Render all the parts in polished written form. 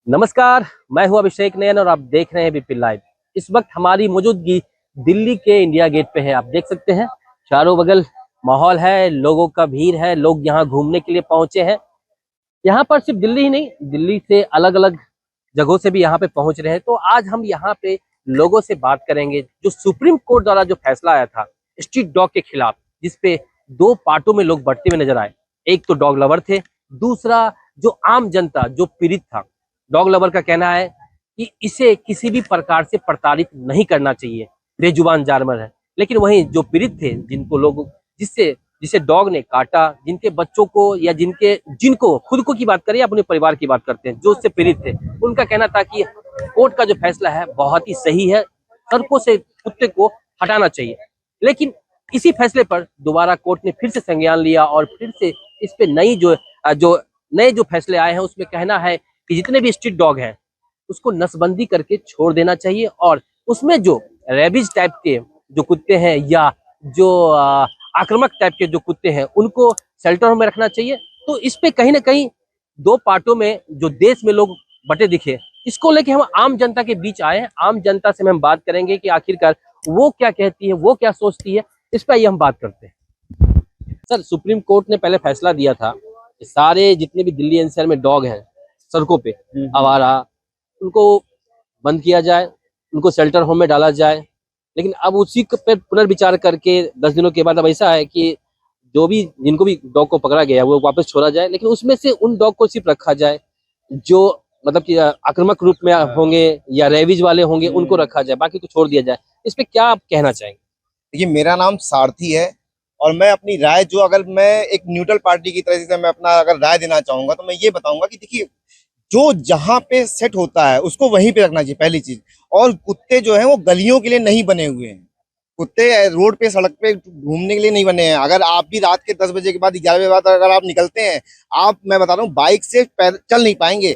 नमस्कार, मैं हूं अभिषेक नयन और आप देख रहे हैं बीपी लाइव। इस वक्त हमारी मौजूदगी दिल्ली के इंडिया गेट पे है। आप देख सकते हैं चारों बगल माहौल है, लोगों का भीड़ है, लोग यहाँ घूमने के लिए पहुंचे हैं। यहाँ पर सिर्फ दिल्ली ही नहीं, दिल्ली से अलग अलग जगहों से भी यहाँ पे पहुंच रहे हैं। तो आज हम यहाँ पे लोगों से बात करेंगे जो सुप्रीम कोर्ट द्वारा जो फैसला आया था स्ट्रीट डॉग के खिलाफ, जिसपे दो पार्टों में लोग बढ़ते हुए नजर आए। एक तो डॉग लवर थे, दूसरा जो आम जनता जो पीड़ित था। डॉग लवर का कहना है कि इसे किसी भी प्रकार से प्रताड़ित नहीं करना चाहिए, बेजुबान जानवर है। लेकिन वहीं जो पीड़ित थे, जिनको लोग जिससे जिसे डॉग ने काटा, जिनके बच्चों को या जिनको खुद को की बात करें या अपने परिवार की बात करते हैं, जो उससे पीड़ित थे, उनका कहना था कि कोर्ट का जो फैसला है बहुत ही सही है, सड़कों से कुत्ते को हटाना चाहिए। लेकिन इसी फैसले पर दोबारा कोर्ट ने फिर से संज्ञान लिया और फिर से इस पे नए जो फैसले आए हैं उसमें कहना है कि जितने भी स्ट्रीट डॉग हैं उसको नसबंदी करके छोड़ देना चाहिए और उसमें जो रेबीज टाइप के जो कुत्ते हैं या जो आक्रामक टाइप के जो कुत्ते हैं उनको शेल्टर में रखना चाहिए। तो इस पे कहीं ना कहीं दो पार्टों में जो देश में लोग बटे दिखे, इसको लेके हम आम जनता के बीच आए हैं। आम जनता से हम बात करेंगे कि आखिरकार वो क्या कहती है, वो क्या सोचती है। इस पर हम बात करते हैं। सर, सुप्रीम कोर्ट ने पहले फैसला दिया था कि सारे जितने भी दिल्ली एनसीआर में डॉग हैं सड़कों पे आवारा, उनको बंद किया जाए, उनको शेल्टर होम में डाला जाए। लेकिन अब उसी पे पुनर्विचार करके 10 दिनों के बाद अब ऐसा है कि जिनको भी डॉग को पकड़ा गया वो वापस छोड़ा जाए, लेकिन उसमें से उन डॉग को सिर्फ रखा जाए जो मतलब कि आक्रामक रूप में होंगे या रेबीज वाले होंगे, उनको रखा जाए, बाकी को छोड़ दिया जाए। इस पे क्या आप कहना चाहेंगे? देखिए, मेरा नाम सारथी है और मैं अपनी राय जो अगर मैं एक न्यूट्रल पार्टी की तरह से मैं अपना अगर राय देना चाहूंगा तो मैं ये बताऊंगा कि देखिए, जो जहां पे सेट होता है उसको वहीं पे रखना चाहिए, पहली चीज। और कुत्ते जो हैं वो गलियों के लिए नहीं बने हुए हैं। कुत्ते रोड पे सड़क पे घूमने के लिए नहीं बने हैं। अगर आप भी रात के 10 बजे के बाद 11 बजे बाद अगर आप निकलते हैं, मैं बता रहा हूँ, बाइक से चल नहीं पाएंगे।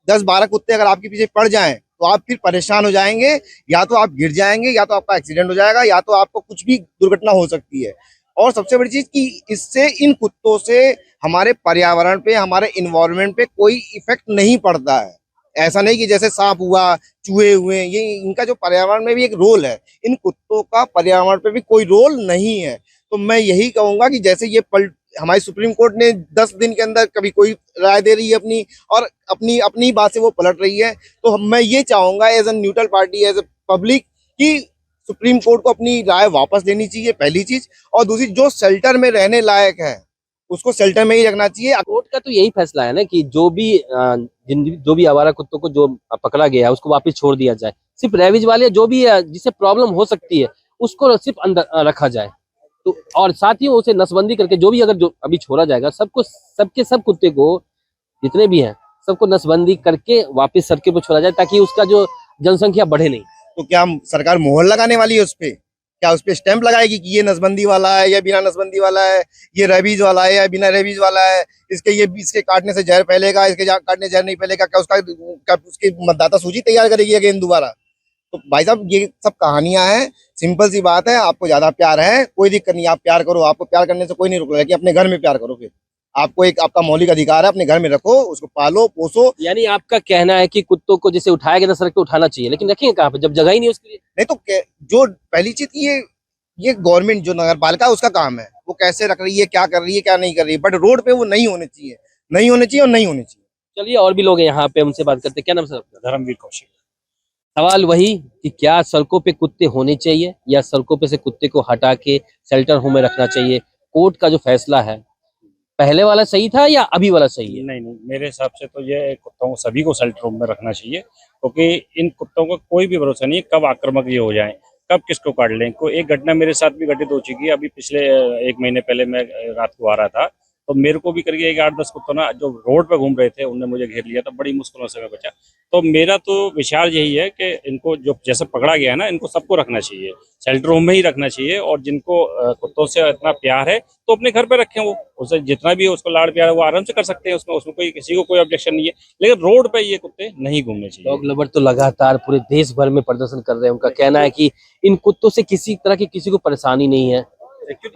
10-12 कुत्ते अगर आपके पीछे पड़ जाएं तो आप फिर परेशान हो जाएंगे। या तो आप गिर जाएंगे, या तो आपका एक्सीडेंट हो जाएगा, या तो आपको कुछ भी दुर्घटना हो सकती है। और सबसे बड़ी चीज कि इससे इन कुत्तों से हमारे पर्यावरण पे, हमारे इन्वायरमेंट पे कोई इफेक्ट नहीं पड़ता है। ऐसा नहीं कि जैसे सांप हुआ, चूहे हुए, ये इनका जो पर्यावरण में भी एक रोल है, इन कुत्तों का पर्यावरण पे भी कोई रोल नहीं है। तो मैं यही कहूंगा कि जैसे हमारी सुप्रीम कोर्ट ने 10 दिन के अंदर कभी कोई राय दे रही है अपनी, और अपनी अपनी बात से वो पलट रही है, तो मैं ये चाहूंगा as a neutral party, as a public, कि सुप्रीम कोर्ट को अपनी राय वापस लेनी चाहिए, पहली चीज। और दूसरी, जो शेल्टर में रहने लायक है उसको शेल्टर में ही रखना चाहिए। कोर्ट का तो यही फैसला है ना कि जो भी आवारा कुत्तों को जो पकड़ा गया है उसको वापस छोड़ दिया जाए। सिर्फ रेबीज वाले जो भी जिसे प्रॉब्लम हो सकती है उसको सिर्फ अंदर रखा जाए। तो और साथ ही उसे नसबंदी करके जो अभी छोड़ा जाएगा, सब कुत्ते को जितने भी हैं सबको नसबंदी करके वापस सड़कों पर छोड़ा जाए, ताकि उसका जो जनसंख्या बढ़े नहीं। तो क्या सरकार मोहर लगाने वाली है उस पे? क्या उस पे स्टैंप लगाएगी कि ये नसबंदी वाला है या बिना नसबंदी वाला है, ये रेबीज वाला है या बिना रेबीज वाला है, इसके काटने से जहर फैलेगा, इसके काटने जहर नहीं फैलेगा? क्या उसकी मतदाता सूची तैयार करेगी अगेन दोबारा? तो भाई साहब, ये सब कहानियां हैं। सिंपल सी बात है, आपको ज्यादा प्यार है कोई दिक्कत नहीं, आप प्यार करो, आपको प्यार करने से कोई नहीं रोक रहा है कि अपने घर में प्यार करो। फिर आपका मौलिक अधिकार है, अपने घर में रखो, उसको पालो पोसो। यानी आपका कहना है कि कुत्तों को जैसे उठाया गया था सड़क पे उठाना चाहिए, लेकिन रखेंगे कहाँ पे जब जगह ही नहीं उसके लिए? नहीं तो जो पहली चीज, ये गवर्नमेंट जो नगर पालिका उसका काम है, वो कैसे रख रही है, क्या कर रही है, क्या नहीं कर रही है, बट रोड पे वो नहीं होने चाहिए, नहीं होने चाहिए और नहीं होने चाहिए। चलिए, और भी लोग हैं यहाँ पे, उनसे बात करते हैं। क्या नाम सर आपका? धर्मवीर कौशिक। सवाल वही कि क्या सड़कों पे कुत्ते होने चाहिए या सड़कों पे से कुत्ते को हटा के शेल्टर होम में रखना चाहिए? कोर्ट का जो फैसला है, पहले वाला सही था या अभी वाला सही है? नहीं नहीं, मेरे हिसाब से तो ये कुत्तों को सभी को शेल्टर रूम में रखना चाहिए, क्योंकि इन कुत्तों का कोई भी भरोसा नहीं है कब आक्रामक ये हो जाए, कब किसको काट लें। कोई एक घटना मेरे साथ भी घटित हो चुकी है। अभी पिछले 1 महीने पहले मैं रात को आ रहा था, तो मेरे को भी करके एक 8-10 कुत्तों ना जो रोड पे घूम रहे थे, उनने मुझे घेर लिया था। बड़ी मुश्किलों से मैं बचा। तो मेरा तो विचार यही है कि इनको जो जैसे पकड़ा गया है ना, इनको सबको रखना चाहिए, शेल्टर होम में ही रखना चाहिए। और जिनको कुत्तों से इतना प्यार है तो अपने घर पे रखें, वो उसे जितना भी उसको लाड़ प्यार है वो आराम से कर सकते हैं, उसमें उसमें कोई किसी को कोई ऑब्जेक्शन नहीं है। लेकिन रोड पे ये कुत्ते नहीं घूमने चाहिए। डॉग लवर तो लगातार पूरे देश भर में प्रदर्शन कर रहे हैं। उनका कहना है कि इन कुत्तों से किसी तरह की किसी को परेशानी नहीं है।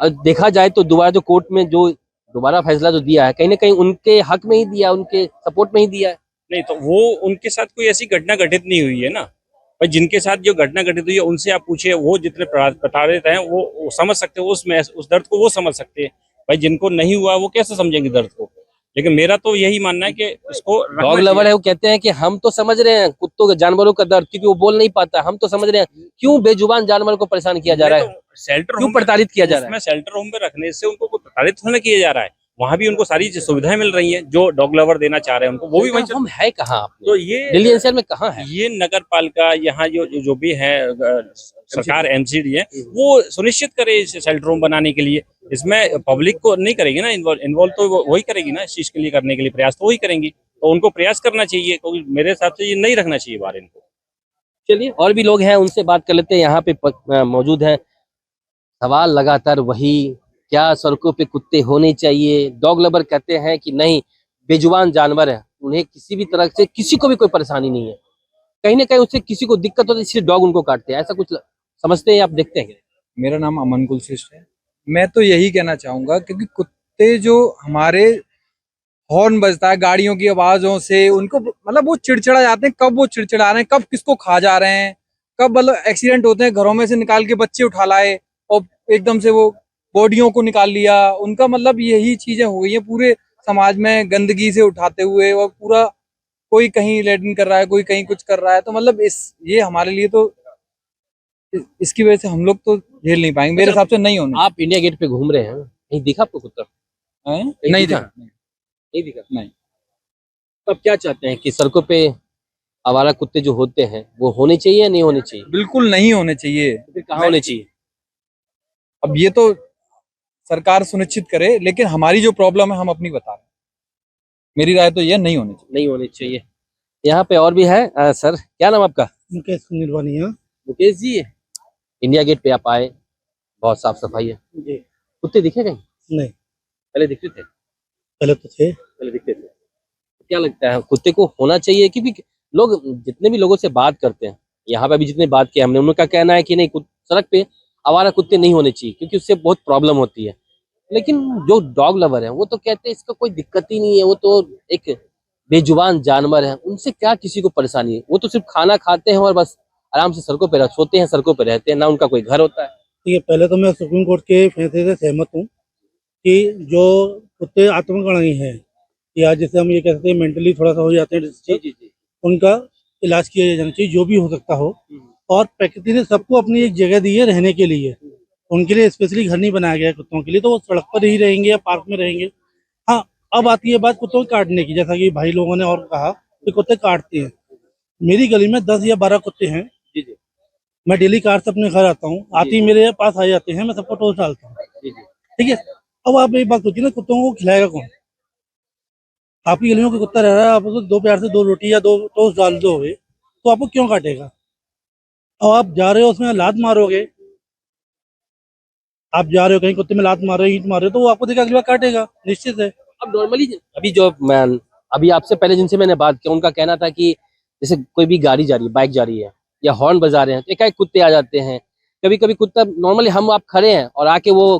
और देखा जाए तो दोबारा जो कोर्ट में जो दोबारा फैसला जो दिया है, कहीं ना कहीं उनके हक में ही दिया, उनके सपोर्ट में ही दिया है। नहीं तो वो उनके साथ कोई ऐसी घटना घटित नहीं हुई है ना भाई। जिनके साथ जो घटना घटित हुई है उनसे आप पूछिए, वो जितने प्रताड़ित हैं वो समझ सकते हो, उस दर्द को वो समझ सकते हैं। भाई जिनको नहीं हुआ वो कैसे समझेंगे दर्द को। लेकिन मेरा तो यही मानना है कि इसको रखना डॉग लवर है, वो कहते हैं कि हम तो समझ रहे हैं कुत्तों के, जानवरों का दर्द, क्योंकि वो बोल नहीं पाता, हम तो समझ रहे हैं क्यों बेजुबान जानवर को परेशान किया जा रहा है, शेल्टर क्यों प्रताड़ित किया जा रहा है। उसमें शेल्टर होम में रखने से उनको कोई प्रताड़ित थोड़ा ना किया जा रहा है। वहां भी उनको सारी सुविधाएं मिल रही हैं जो डॉग लवर देना चाह रहे हैं उनको, वो भी वहीं हम है कहाँ तो आपने? ये दिल्ली एनसीआर में कहाँ है? ये नगर पालिका यहाँ जो भी है सरकार एमसीडी है, वो सुनिश्चित करे इस शेल्टर होम बनाने के लिए। इसमें पब्लिक को नहीं करेगी ना इन्वॉल्व, तो वही करेगी ना इस चीज के लिए, करने के लिए प्रयास तो वही करेंगी। तो उनको प्रयास करना चाहिए, क्योंकि मेरे हिसाब से ये नहीं रखना चाहिए बाहर इनको। चलिए और भी लोग हैं, उनसे बात कर लेते हैं। यहाँ पे मौजूद है। सवाल लगातार वही, क्या सड़कों पे कुत्ते होने चाहिए? डॉग लवर कहते हैं कि नहीं, बेजुबान जानवर है, उन्हें किसी भी तरह से किसी को भी कोई परेशानी नहीं है, कहीं ना कहीं उससे किसी को दिक्कत होती है इसलिए डॉग उनको काटते हैं, ऐसा कुछ समझते हैं आप, देखते हैं? मेरा नाम अमन कुलश्रेष्ठ है। मैं तो यही कहना चाहूंगा, क्योंकि कुत्ते जो हमारे हॉर्न बजता है गाड़ियों की आवाजों से, उनको मतलब वो चिड़चिड़ा जाते हैं। कब वो चिड़चिड़ा रहे हैं, कब किसको खा जा रहे हैं, कब मतलब एक्सीडेंट होते हैं, घरों में से निकाल के बच्चे उठा लाए और एकदम से वो बॉडियों को निकाल लिया। उनका मतलब यही चीजें हो गई हैं पूरे समाज में, गंदगी से उठाते हुए, और पूरा कोई कहीं लैट्रिन कर रहा है, कोई कहीं कुछ कर रहा है। तो मतलब ये हमारे लिए तो इसकी वजह से हम लोग तो झेल नहीं पाएंगे, मेरे हिसाब से नहीं होने। आप इंडिया गेट पे घूम रहे हैं, कहीं दिखा आपको कुत्ता? हैं? नहीं नहीं दिखा? देखा। नहीं दिखा? नहीं। तो आप क्या चाहते हैं कि सड़कों पे आवारा कुत्ते जो होते हैं वो होने चाहिए या नहीं होने चाहिए? बिल्कुल नहीं होने चाहिए। तो फिर कहाँ होने चाहिए? अब ये तो सरकार सुनिश्चित करे, लेकिन हमारी जो प्रॉब्लम है हम अपनी बता रहे हैं। मेरी राय तो ये नहीं होनी चाहिए। नहीं होने चाहिए। यहाँ पे और भी है। सर, क्या नाम आपका? मुकेश निर्वाणी है मुकेश जी, इंडिया गेट पे आप आए, बहुत साफ सफाई है, जी। कुत्ते दिखे कहीं? नहीं, पहले दिखते थे? पहले तो थे। पहले दिखते थे। क्या लगता है कुत्ते को होना चाहिए? क्योंकि लोग, जितने भी लोगों से बात करते हैं, यहाँ पे अभी जितने बात किया हमने, उनका कहना है कि नहीं, सड़क पे आवारा कुत्ते नहीं होने चाहिए क्योंकि उससे बहुत प्रॉब्लम होती है। लेकिन जो डॉग लवर है वो तो कहते हैं इसका कोई दिक्कत ही नहीं है, वो तो एक बेजुबान जानवर है, उनसे क्या किसी को परेशानी है? वो तो सिर्फ खाना खाते हैं और बस आराम से सड़कों पे सोते हैं, सड़कों पे रहते हैं, ना उनका कोई घर होता है। ठीक है, पहले तो मैं सुप्रीम कोर्ट के फैसले से सहमत हूँ कि जो कुत्ते आत्मग्राही हैं, या जैसे हम ये कहते हैं मेंटली थोड़ा सा हो जाते हैं डिस्टर्ब, जी। उनका इलाज किया जाना चाहिए, जो भी हो सकता हो। और प्रकृति ने सबको अपनी एक जगह दी है रहने के लिए, उनके लिए स्पेशली घर नहीं बनाया गया है कुत्तों के लिए, तो वो सड़क पर ही रहेंगे या पार्क में रहेंगे। हाँ, अब आती है बात कुत्तों को काटने की, जैसा कि भाई लोगों ने और कहा कि कुत्ते काटते हैं। मेरी गली में 10 या 12 कुत्ते हैं। जी जी मैं डेली कार से अपने घर आता हूँ, आते ही मेरे पास आ जाते हैं, मैं सबको टोस्ट डालता हूँ। जी। ठीक है, अब आप एक बात सोचिए ना, कुत्तों को खिलाएगा कौन? आपकी गली में कोई कुत्ता रह रहा है, आप उसको दो प्यार से 2 रोटी या 2 टोस्ट डाल दोगे तो आपको क्यों काटेगा? अब आप जा रहे हो उसमें लात मारोगे, आप जा रहे हो कहीं कुत्ते में लात मार रहे हो, ईंट मार रहे हो, तो वो आपको देखा अगली बार काटेगा, निश्चित है। अब नॉर्मली अभी जो मैं अभी आपसे पहले जिनसे मैंने बात की, उनका कहना था कि जैसे कोई भी गाड़ी जा रही है, बाइक जा रही है या हॉर्न बजा रहे हैं, तो एकाएक कुत्ते आ जाते हैं। कभी कभी कुत्ता, नॉर्मली हम आप खड़े हैं और आके वो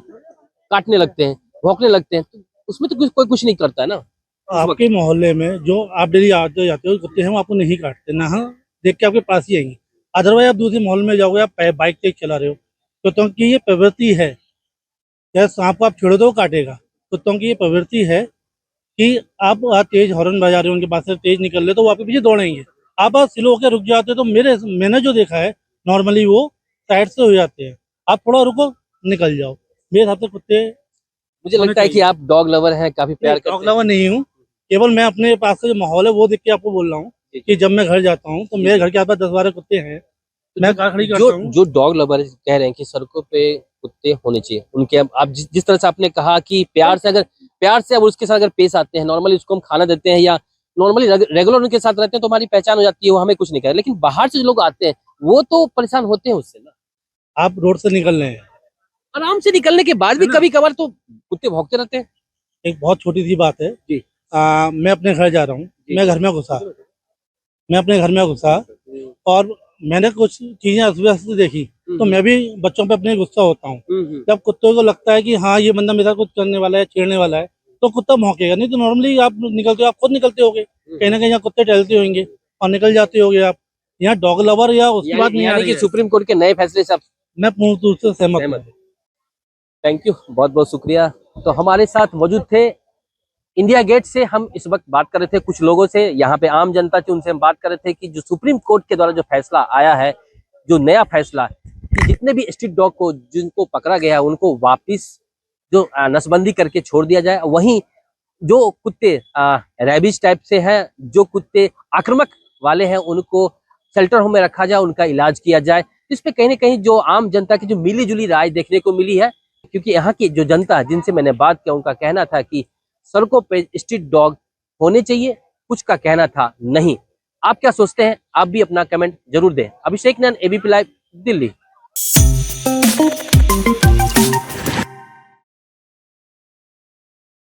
काटने लगते हैं, भौंकने लगते हैं, तो उसमें तो कोई कुछ नहीं करता है ना। आपके मोहल्ले में जो आप डेली आते जाते हो कुत्ते हैं, वो आपको नहीं काटते ना, हाँ देख के आपके पास ही आएंगे। अदरवाइज आप दूसरे मोहल्ले में जाओगे, आप बाइक तेज चला रहे हो, कुत्तों की ये प्रवृत्ति है। क्या सांप को आप छोड़ो तो वो काटेगा? कुत्तों की ये प्रवृत्ति है कि आप तेज हॉर्न बजा रहे हो, उनके पास से तेज निकल रहे तो वो आपके पीछे दौड़ेंगे। आप स्लो होकर रुक जाते हो, तो मैंने जो देखा है नॉर्मली वो साइड से हो जाते हैं। आप थोड़ा रुको, निकल जाओ। मेरे हिसाब से कुत्ते, मुझे लगता है कि आप डॉग लवर हैं, काफी प्यार करते डॉग हैं। लवर नहीं हूँ, केवल मैं अपने पास से जो माहौल है वो देख के आपको बोल रहा हूँ कि जब मैं घर जाता हूँ तो मेरे घर के आसपास 10-12 कुत्ते हैं, मैं कार खड़ी करता हूँ। जो डॉग लवर कह रहे हैं कि सड़कों पे कुत्ते होने चाहिए, उनके आप जिस तरह से आपने कहा कि प्यार से अब उसके साथ अगर पेश आते हैं, नॉर्मली उसको हम खाना देते हैं या नॉर्मली रेगुलर उनके साथ रहते हैं तो हमारी पहचान हो जाती है, वो हमें कुछ नहीं करे। लेकिन बाहर से जो लोग आते हैं वो तो परेशान होते हैं उससे ना। आप रोड से निकल रहे हैं, आराम से निकलने के बाद भी कभी कभार तो कुत्ते भौंकते रहते हैं। एक बहुत छोटी सी बात है जी। मैं अपने घर जा रहा हूँ, मैं अपने घर में घुसा और मैंने कुछ चीजें अस्त-व्यस्त देखी, तो मैं भी बच्चों पे अपने गुस्सा होता हूँ। जब कुत्तों को लगता है कि हाँ ये बंदा मेरे साथ कुछ करने वाला है, छेड़ने वाला है, तो कुत्ता भौंकेगा, नहीं तो नॉर्मली आप निकलते हो, आप खुद निकलते होगे कहीं ना कहीं, यहाँ कुत्ते टहलते होंगे और निकल जाते होगे आप। यहाँ डॉग लवर या उसकी बात नहीं आ यानी रही कि है। सुप्रीम कोर्ट के नए फैसले से आप मैं पूर्ण रूप से सहमत हूँ। सहमत हैं। थैंक यू, बहुत बहुत शुक्रिया। तो हमारे साथ मौजूद थे इंडिया गेट से, हम इस वक्त बात कर रहे थे कुछ लोगों से, यहाँ पे आम जनता थी, उनसे हम बात कर रहे थे कि जो सुप्रीम कोर्ट के द्वारा जो फैसला आया है, जो नया फैसला कि जितने भी स्ट्रीट डॉग को जिनको पकड़ा गया उनको वापिस जो नसबंदी करके छोड़ दिया जाए। वहीं जो कुत्ते रैबिज टाइप से हैं, जो कुत्ते आक्रामक वाले हैं, उनको शेल्टर होम में रखा जाए, उनका इलाज किया जाए। इस पे कहीं ना कहीं जो आम जनता की जो मिली जुली राय देखने को मिली है, क्योंकि यहाँ की जो जनता जिनसे मैंने बात किया उनका कहना था कि सड़कों पे स्ट्रीट डॉग होने चाहिए, कुछ का कहना था नहीं। आप क्या सोचते हैं? आप भी अपना कमेंट जरूर दें। अभिषेक नैन, एबीपी लाइव, दिल्ली।